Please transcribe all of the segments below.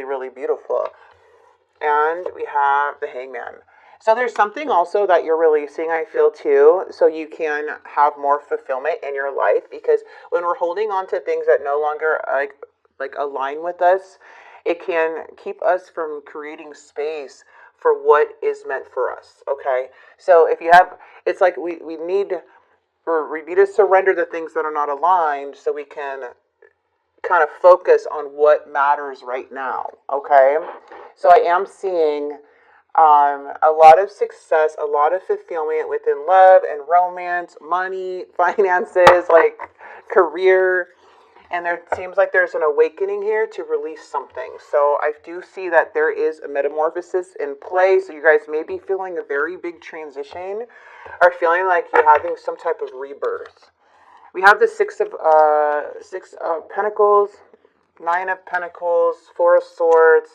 really beautiful. And we have the Hangman. So there's something also that you're releasing, I feel, too, so you can have more fulfillment in your life, because when we're holding on to things that no longer like align with us, it can keep us from creating space for what is meant for us. Okay, so if you have, it's like we need to surrender the things that are not aligned, so we can kind of focus on what matters right now. Okay, so I am seeing a lot of success, a lot of fulfillment within love and romance, money, finances, like career. And there seems like there's an awakening here to release something. So I do see that there is a metamorphosis in play. So you guys may be feeling a very big transition, or feeling like you're having some type of rebirth. We have the six of Pentacles, Nine of Pentacles, Four of Swords,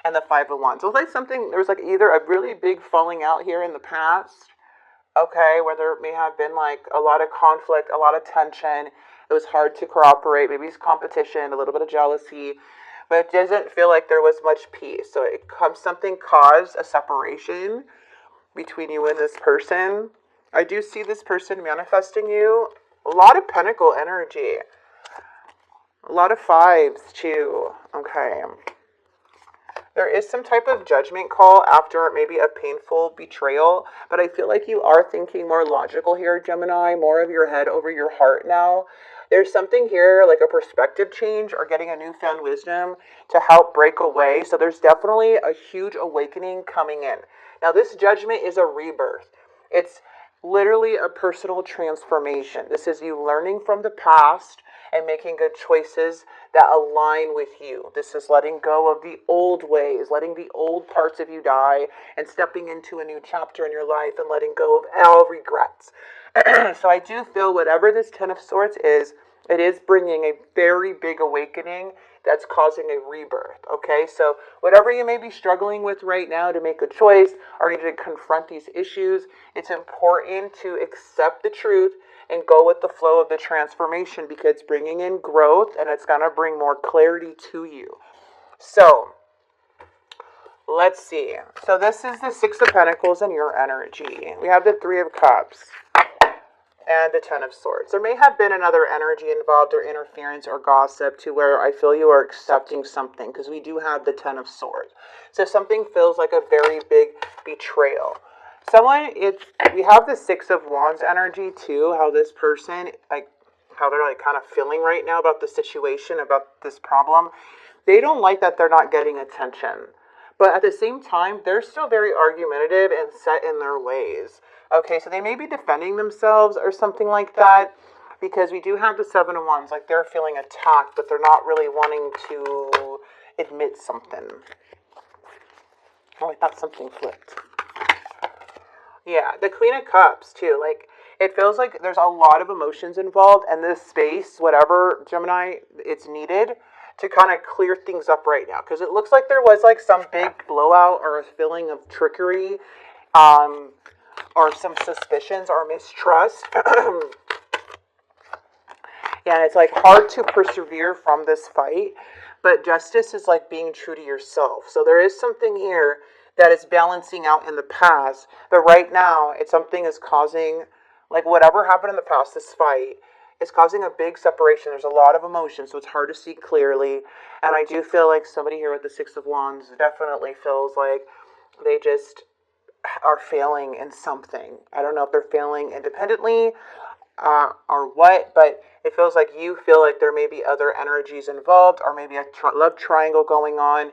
and the Five of Wands. So it's like something, there was like either a really big falling out here in the past, okay, where there may have been like a lot of conflict, a lot of tension. It was hard to cooperate, maybe it's competition, a little bit of jealousy, but it doesn't feel like there was much peace. So something caused a separation between you and this person. I do see this person manifesting you. A lot of pentacle energy. A lot of fives too. Okay. There is some type of judgment call after maybe a painful betrayal, but I feel like you are thinking more logical here, Gemini, more of your head over your heart now. There's something here like a perspective change or getting a newfound wisdom to help break away. So there's definitely a huge awakening coming in. Now this judgment is a rebirth. It's literally a personal transformation. This is you learning from the past and making good choices that align with you. This is letting go of the old ways, letting the old parts of you die, and stepping into a new chapter in your life and letting go of all regrets. So I do feel whatever this Ten of Swords is, it is bringing a very big awakening that's causing a rebirth, okay? So whatever you may be struggling with right now to make a choice or need to confront these issues, it's important to accept the truth and go with the flow of the transformation, because it's bringing in growth and it's going to bring more clarity to you. So let's see. So this is the Six of Pentacles in your energy. We have the Three of Cups and the Ten of Swords. There may have been another energy involved, or interference or gossip, to where I feel you are accepting something, because we do have the Ten of Swords. So something feels like a very big betrayal. We have the Six of Wands energy too, how this person, like, how they're like kind of feeling right now about the situation, about this problem. They don't like that they're not getting attention. But at the same time, they're still very argumentative and set in their ways. Okay, so they may be defending themselves or something like that, because we do have the Seven of Wands, like they're feeling attacked, but they're not really wanting to admit something. Oh, I thought something flipped. Yeah, the Queen of Cups too, like it feels like there's a lot of emotions involved, and this space, whatever, Gemini, it's needed to kind of clear things up right now, because it looks like there was like some big blowout or a feeling of trickery, or some suspicions or mistrust. Yeah, and it's like hard to persevere from this fight, but justice is like being true to yourself. So there is something here that is balancing out in the past, but right now it's something is causing, like whatever happened in the past, this fight is causing a big separation. There's a lot of emotion, so it's hard to see clearly. And I do feel like somebody here with the Six of Wands definitely feels like they just are failing in something. I don't know if they're failing independently or what, but it feels like you feel like there may be other energies involved, or maybe a love triangle going on,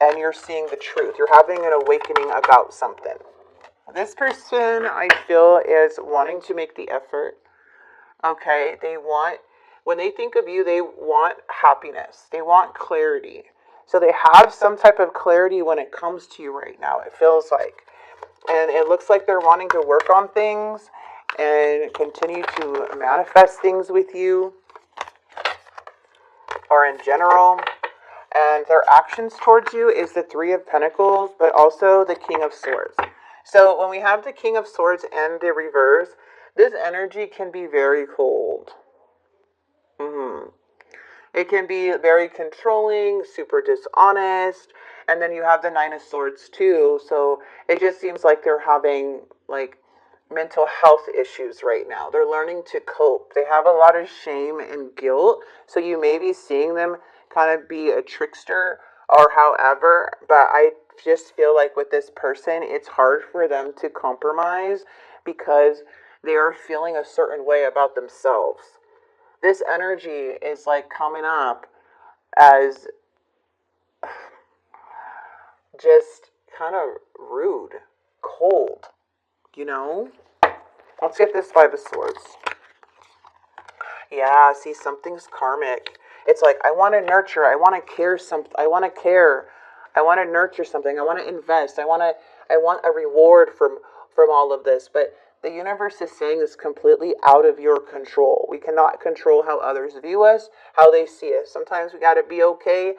and you're seeing the truth. You're having an awakening about something. This person, I feel, is wanting to make the effort. Okay, when they think of you, they want happiness. They want clarity. So they have some type of clarity when it comes to you right now, it feels like. And it looks like they're wanting to work on things and continue to manifest things with you, or in general. And their actions towards you is the Three of Pentacles, but also the King of Swords. So when we have the King of Swords and the reverse, this energy can be very cold. It can be very controlling, super dishonest, and then you have the Nine of Swords too. So it just seems like they're having like mental health issues right now. They're learning to cope. They have a lot of shame and guilt. So you may be seeing them kind of be a trickster or however, but I just feel like with this person, it's hard for them to compromise because they are feeling a certain way about themselves. This energy is like coming up as just kind of rude, cold, you know? Let's get this Five of Swords. Yeah, see, something's karmic. It's like, I want to nurture, I want to care something, I want to care, I want to nurture something, I want to invest, I want a reward from all of this, but the universe is saying it's completely out of your control. We cannot control how others view us, how they see us. Sometimes we got to be okay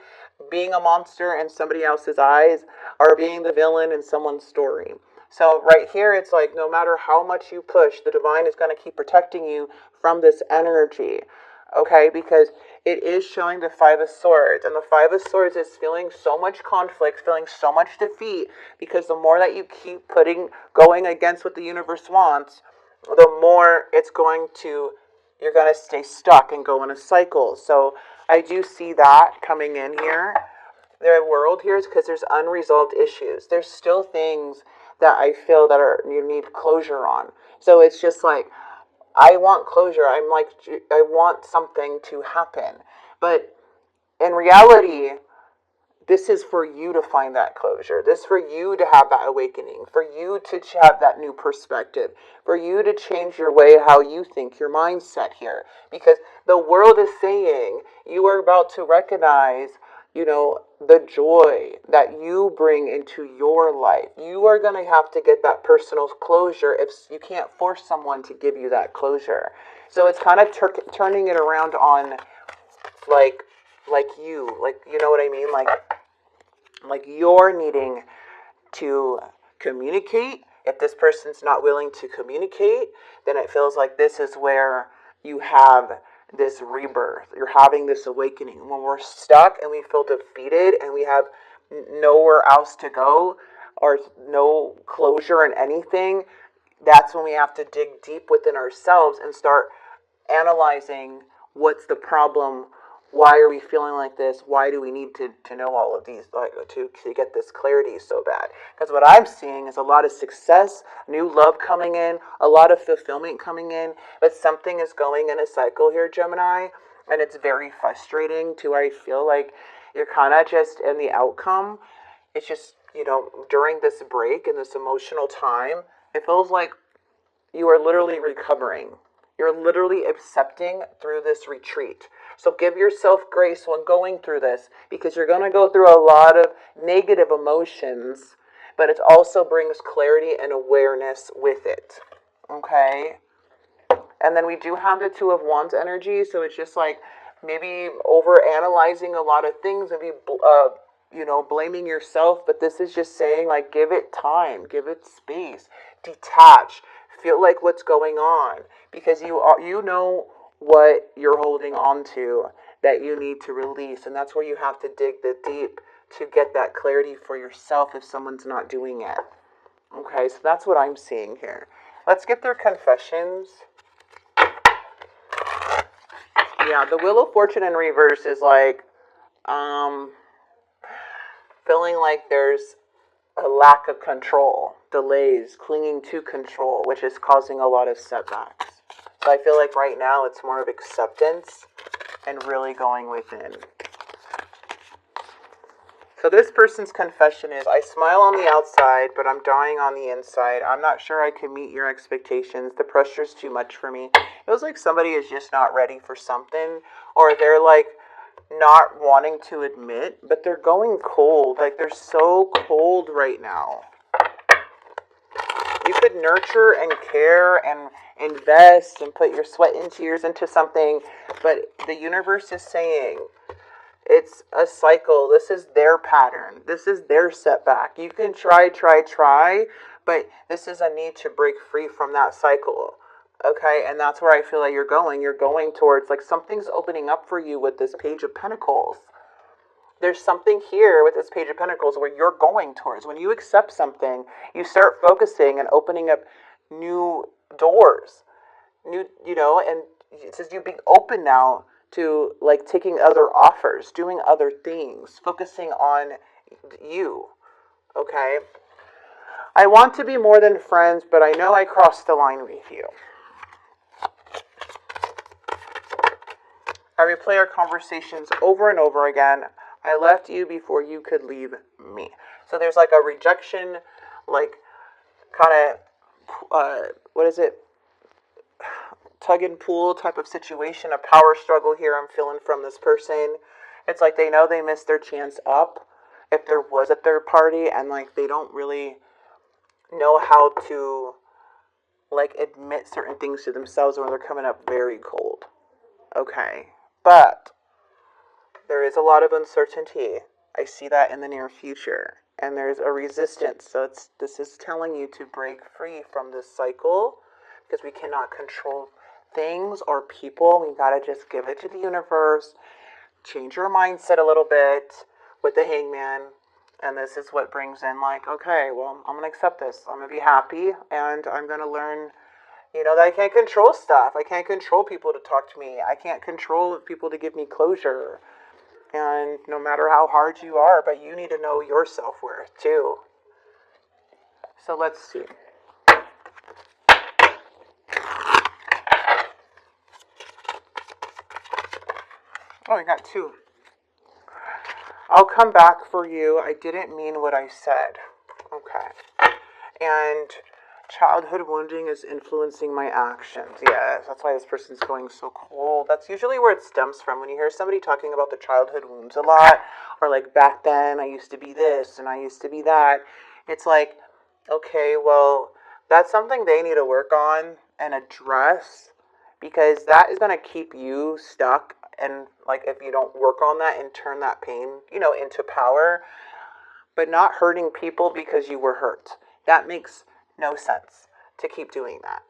being a monster in somebody else's eyes or being the villain in someone's story. So right here, it's like no matter how much you push, the divine is going to keep protecting you from this energy. Okay, because it is showing the Five of Swords, and the Five of Swords is feeling so much conflict, feeling so much defeat, because the more that you keep going against what the universe wants, the more you're going to stay stuck and go in a cycle. So I do see that coming in here. The world here is because there's unresolved issues. There's still things that I feel that you need closure on. So it's just like, I want closure. I'm like, I want something to happen. But in reality, this is for you to find that closure. This is for you to have that awakening, for you to have that new perspective, for you to change your way, how you think, your mindset here. Because the world is saying you are about to recognize, the joy that you bring into your life. You are going to have to get that personal closure if you can't force someone to give you that closure. So it's kind of turning it around on like you know what I mean? Like you're needing to communicate. If this person's not willing to communicate, then it feels like this is where you have this rebirth. You're having this awakening. When we're stuck and we feel defeated and we have nowhere else to go or no closure in anything, that's when we have to dig deep within ourselves and start analyzing what's the problem. Why are we feeling like this? Why do we need to know all of these, to get this clarity so bad? Because what I'm seeing is a lot of success, new love coming in, a lot of fulfillment coming in, but something is going in a cycle here, Gemini, and it's very frustrating to where I feel like you're kind of just in the outcome. It's just, during this break and this emotional time, it feels like you are literally recovering. You're literally accepting through this retreat. So give yourself grace when going through this, because you're going to go through a lot of negative emotions, but it also brings clarity and awareness with it. Okay? And then we do have the Two of Wands energy, so it's just like maybe over analyzing a lot of things, maybe blaming yourself, but this is just saying like give it time, give it space, detach, feel like what's going on, because you know what you're holding on to that you need to release, and that's where you have to dig the deep to get that clarity for yourself if someone's not doing it. Okay, so that's what I'm seeing here. Let's get their confessions. Yeah, the Wheel of Fortune in reverse is like feeling like there's a lack of control, delays, clinging to control, which is causing a lot of setbacks. So I feel like right now it's more of acceptance and really going within. So this person's confession is, I smile on the outside, but I'm dying on the inside. I'm not sure I can meet your expectations. The pressure's too much for me. It feels like somebody is just not ready for something, or they're like not wanting to admit, but they're going cold. Like they're so cold right now. You could nurture and care and invest and put your sweat and tears into something, but the universe is saying it's a cycle. This is their pattern. This is their setback. You can try, but this is a need to break free from that cycle. Okay, and that's where I feel like you're going. You're going towards, like, something's opening up for you with this Page of Pentacles. There's something here with this Page of Pentacles where you're going towards. When you accept something, you start focusing and opening up new doors. And it says you being open now to, like, taking other offers, doing other things, focusing on you. Okay? I want to be more than friends, but I know I crossed the line with you. I replay our conversations over and over again. I left you before you could leave me. So there's like a rejection, like kind of, what is it? Tug and pull type of situation, a power struggle here I'm feeling from this person. It's like they know they missed their chance up if there was a third party, and like they don't really know how to like admit certain things to themselves when they're coming up very cold. Okay. But there is a lot of uncertainty. I see that in the near future. And there's a resistance. So this is telling you to break free from this cycle, because we cannot control things or people. We gotta just give it to the universe. Change your mindset a little bit with the Hangman. And this is what brings in, like, okay, well, I'm gonna accept this. I'm gonna be happy, and I'm gonna learn, that I can't control stuff. I can't control people to talk to me. I can't control people to give me closure. And no matter how hard you are, but you need to know your self-worth too. So let's see. Oh, I got two. I'll come back for you. I didn't mean what I said. Okay. And childhood wounding is influencing my actions. Yes, that's why this person's going so cold. That's usually where it stems from. When you hear somebody talking about the childhood wounds a lot, or like, back then I used to be this and I used to be that, it's like, okay, well, that's something they need to work on and address, because that is going to keep you stuck. And like, if you don't work on that and turn that pain, into power, but not hurting people because you were hurt, that makes no sense to keep doing that,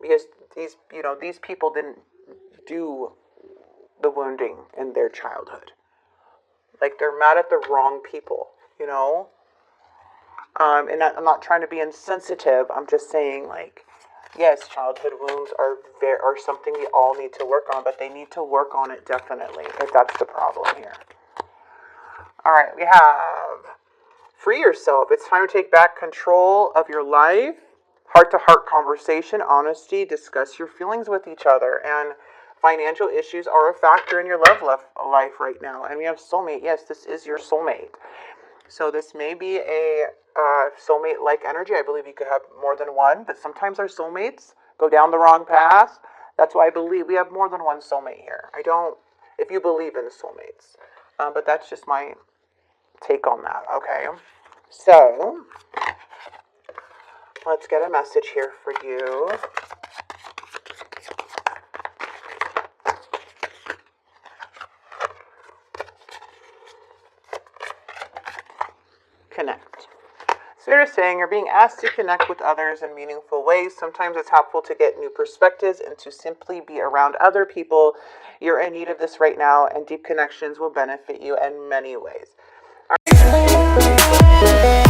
because these people didn't do the wounding in their childhood. Like, they're mad at the wrong people, and I'm not trying to be insensitive. I'm just saying, like, yes, childhood wounds are something we all need to work on, but they need to work on it definitely, if that's the problem here. All right, we have free yourself. It's time to take back control of your life. Heart-to-heart conversation, honesty, discuss your feelings with each other. And financial issues are a factor in your love life right now. And we have soulmate. Yes, this is your soulmate. So this may be a soulmate-like energy. I believe you could have more than one, but sometimes our soulmates go down the wrong path. That's why I believe we have more than one soulmate here. I don't, if you believe in soulmates. But that's just my take on that, okay? So let's get a message here for you. Connect. Spirit is saying you're being asked to connect with others in meaningful ways. Sometimes it's helpful to get new perspectives and to simply be around other people. You're in need of this right now, and deep connections will benefit you in many ways. All right.